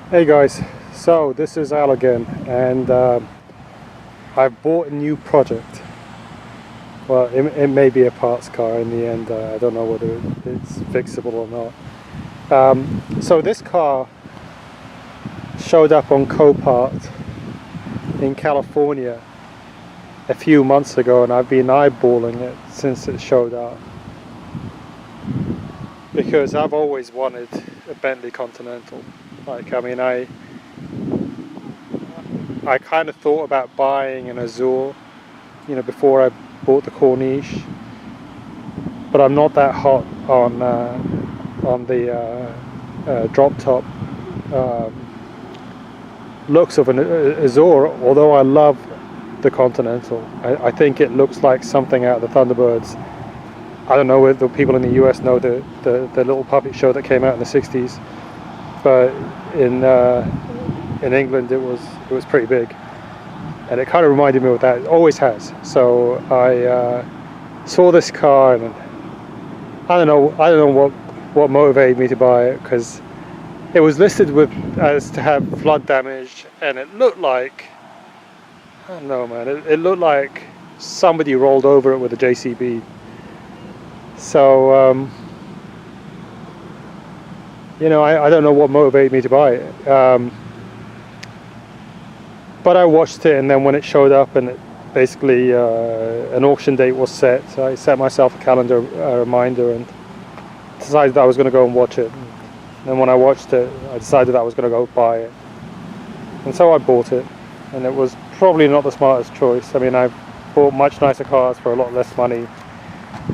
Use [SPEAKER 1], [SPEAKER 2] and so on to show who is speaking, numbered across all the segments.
[SPEAKER 1] Hey guys, so this is Al again, and I've bought a new project. Well, it may be a parts car in the end. I don't know whether it's fixable or not. So this car showed up on Copart in California a few months ago, and I've been eyeballing it since it showed up because I've always wanted a Bentley Continental. Like, I mean, I kind of thought about buying an Azure, before I bought the Corniche, but I'm not that hot on the drop top looks of an Azure. Although I love the Continental, I think it looks like something out of the Thunderbirds. I don't know if the people in the US know the little puppet show that came out in the 60s, but in England it was pretty big, and it kind of reminded me of that. It always has. So I saw this car, and I don't know what motivated me to buy it, because it was listed as to have flood damage, and it looked like, I don't know, man, it looked like somebody rolled over it with a JCB. So I don't know what motivated me to buy it. But I watched it, and then when it showed up, and it basically an auction date was set, I set myself a calendar reminder and decided that I was going to go and watch it. And then when I watched it, I decided that I was going to go buy it. And so I bought it, and it was probably not the smartest choice. I mean, I've bought much nicer cars for a lot less money,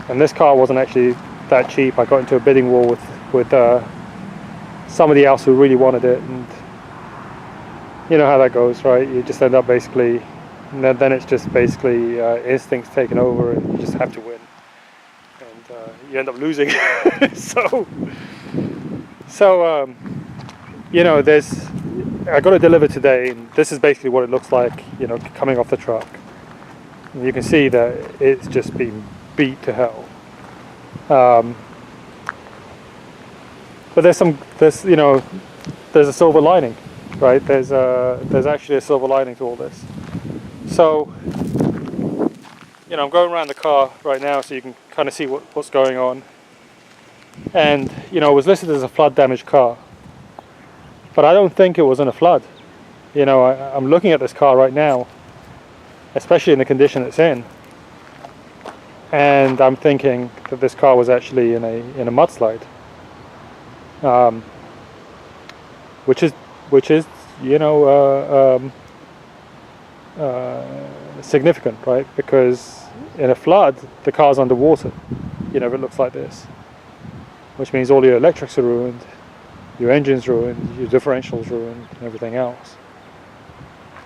[SPEAKER 1] and this car wasn't actually that cheap. I got into a bidding war with somebody else who really wanted it, and you know how that goes, right? You just end up basically, and then it's just basically instincts taking over, and you just have to win, and you end up losing. so I got it delivered today, and this is basically what it looks like, coming off the truck. And you can see that it's just been beat to hell. But there's a silver lining, right? There's actually a silver lining to all this. So, I'm going around the car right now so you can kind of see what's going on. And, it was listed as a flood damaged car, but I don't think it was in a flood. I'm looking at this car right now, especially in the condition it's in, and I'm thinking that this car was actually in a mudslide. Which is significant, right? Because in a flood, the car's underwater, if it looks like this, which means all your electrics are ruined, your engine's ruined, your differential's ruined, and everything else.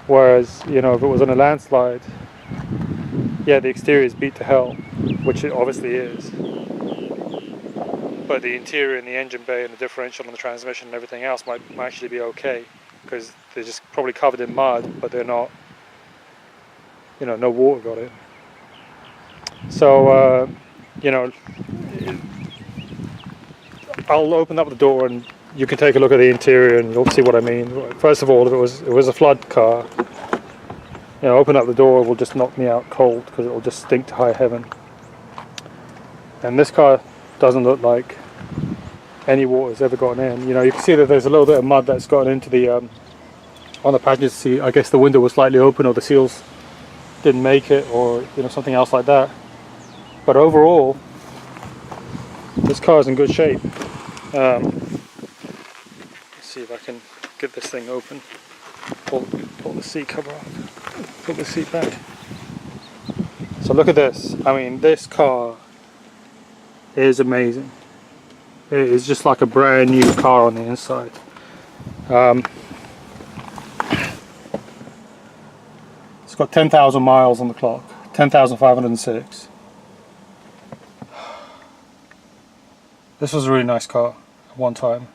[SPEAKER 1] Whereas, if it was in a landslide, yeah, the exterior is beat to hell, which it obviously is. But the interior and the engine bay and the differential and the transmission and everything else might actually be okay, because they're just probably covered in mud, but they're not, no water got in. So, I'll open up the door and you can take a look at the interior and you'll see what I mean. First of all, if it was a flood car, open up the door will just knock me out cold, because it will just stink to high heaven. And this car doesn't look like any water's ever gotten in. You can see that there's a little bit of mud that's gotten into the on the passenger seat. I guess the window was slightly open, or the seals didn't make it, or something else like that. But overall, this car is in good shape. Let's see if I can get this thing open. Pull the seat cover off. Pull the seat back. So look at this. I mean, this car is amazing. It is just like a brand new car on the inside. It's got 10,000 miles on the clock, 10,506. This was a really nice car at one time.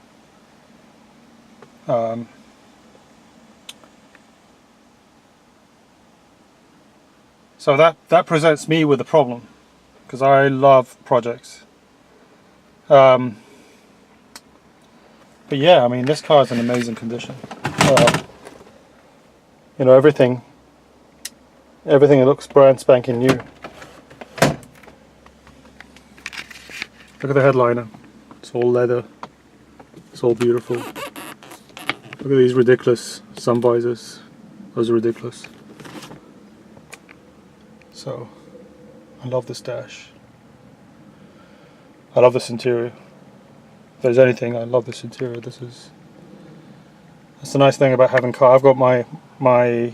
[SPEAKER 1] So that presents me with a problem, because I love projects. But yeah, I mean, this car is in amazing condition. You know, everything looks brand spanking new. Look at the headliner. It's all leather. It's all beautiful. Look at these ridiculous sun visors. Those are ridiculous. So, I love this dash. I love this interior. If there's anything, I love this interior. That's the nice thing about having a car. I've got my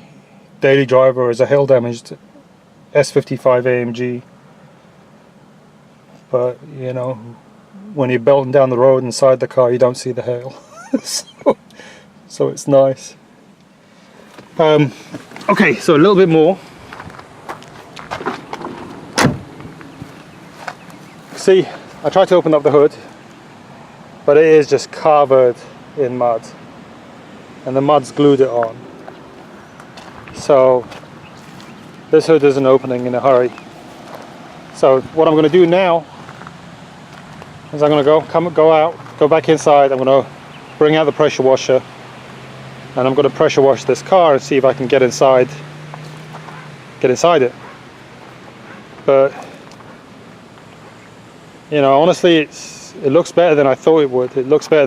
[SPEAKER 1] daily driver is a hail damaged S55 AMG. But you know, when you're belting down the road inside the car, you don't see the hail. so it's nice. Okay, so a little bit more. See, I tried to open up the hood, but it is just covered in mud, and the mud's glued it on. So this hood isn't opening in a hurry. So what I'm going to do now is I'm going to go back inside. I'm going to bring out the pressure washer, and I'm going to pressure wash this car and see if I can get inside it. But you know, honestly, it looks better than I thought it would. It looks better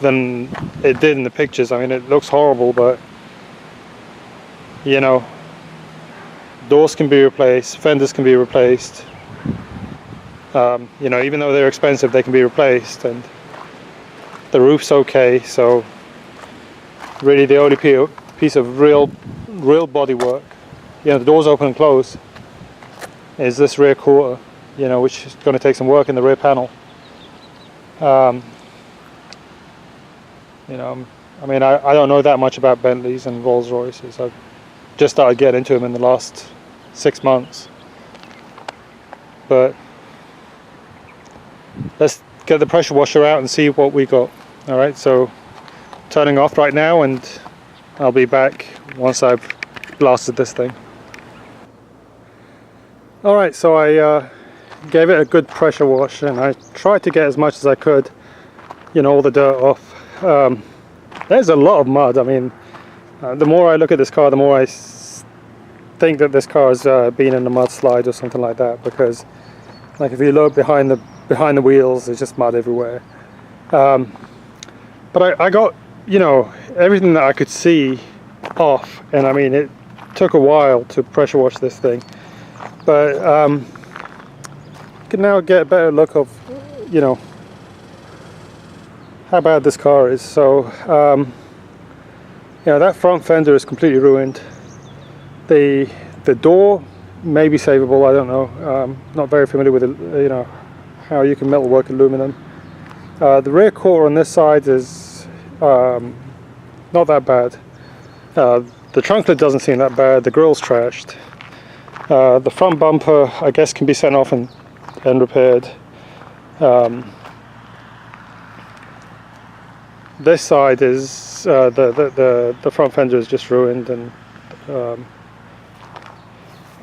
[SPEAKER 1] than it did in the pictures. I mean, it looks horrible, but you know, doors can be replaced, fenders can be replaced. You know, even though they're expensive, they can be replaced, and the roof's okay. So really, the only piece of real body work, you know, the doors open and close, is this rear quarter. You know, which is going to take some work in the rear panel. You know, I mean, I don't know that much about Bentleys and Rolls Royces. I've just started getting into them in the last 6 months. But let's get the pressure washer out and see what we got. All right, so turning off right now, and I'll be back once I've blasted this thing. All right, so I gave it a good pressure wash, and I tried to get as much as I could, you know, all the dirt off. There's a lot of mud. I mean, the more I look at this car, the more I think that this car has been in a mudslide or something like that, because like if you look behind the wheels, there's just mud everywhere. But I got, you know, everything that I could see off, and I mean, it took a while to pressure wash this thing, but you can now get a better look of, you know, how bad this car is. So you know, that front fender is completely ruined. The door may be savable, I don't know. Not very familiar with you know, how you can metalwork aluminum. The rear quarter on this side is not that bad. The trunk lid doesn't seem that bad. The grille's trashed. The front bumper, I guess, can be sent off and repaired. This side is the front fender is just ruined, and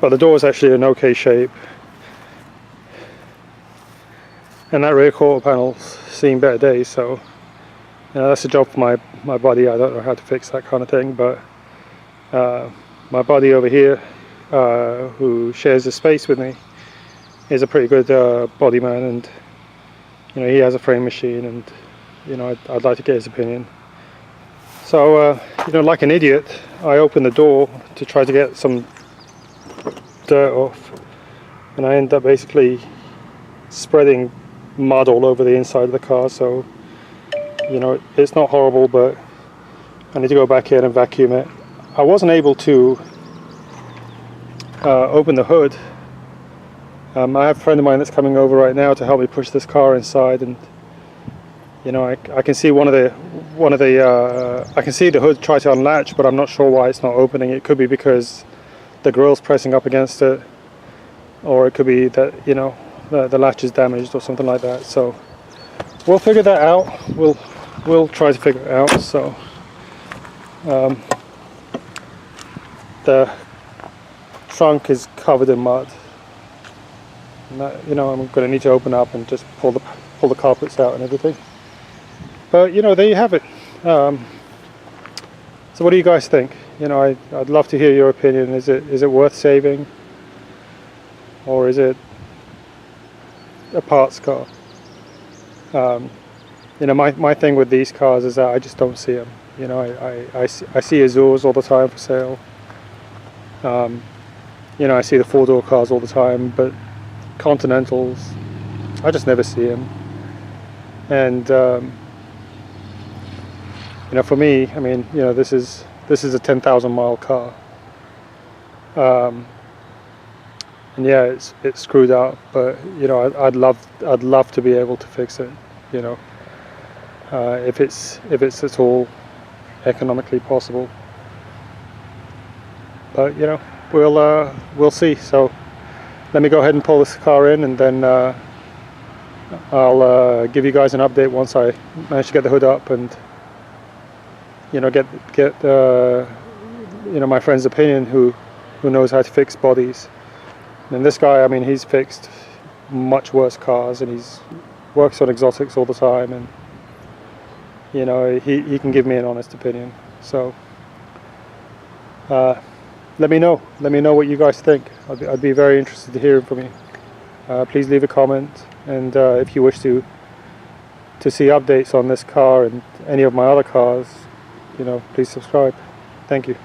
[SPEAKER 1] but the door is actually in okay shape, and that rear quarter panel's seen better days. So you know, that's a job for my buddy. I don't know how to fix that kind of thing, but my buddy over here, who shares the space with me, is a pretty good body man, and you know, he has a frame machine, and you know, I'd like to get his opinion. So you know, like an idiot, I opened the door to try to get some dirt off, and I ended up basically spreading mud all over the inside of the car. So you know, it's not horrible, but I need to go back in and vacuum it. I wasn't able to open the hood. I have a friend of mine that's coming over right now to help me push this car inside, and you know, I can see I can see the hood try to unlatch, but I'm not sure why it's not opening. It could be because the grille's pressing up against it, or it could be that, you know, the latch is damaged or something like that. So we'll figure that out. We'll try to figure it out. So the trunk is covered in mud, and that, you know, I'm going to need to open up and just pull the carpets out and everything. But you know, there you have it. So what do you guys think? You know, I'd love to hear your opinion. Is it worth saving, or is it a parts car? You know, my thing with these cars is that I just don't see them. You know, I see Azures all the time for sale. You know, I see the 4-door cars all the time, but Continentals, I just never see them. And you know, for me, I mean, you know, this is a 10,000 mile car. And yeah, it's screwed out, but you know, I'd love to be able to fix it. You know, if it's at all economically possible. But you know, we'll see. So let me go ahead and pull this car in, and then I'll give you guys an update once I manage to get the hood up and you know get you know, my friend's opinion who knows how to fix bodies. And this guy, I mean, he's fixed much worse cars, and he's works on exotics all the time, and you know, he can give me an honest opinion. So let me know what you guys think. I'd be very interested to hear from you. Please leave a comment, and if you wish to see updates on this car and any of my other cars, you know, please subscribe. Thank you.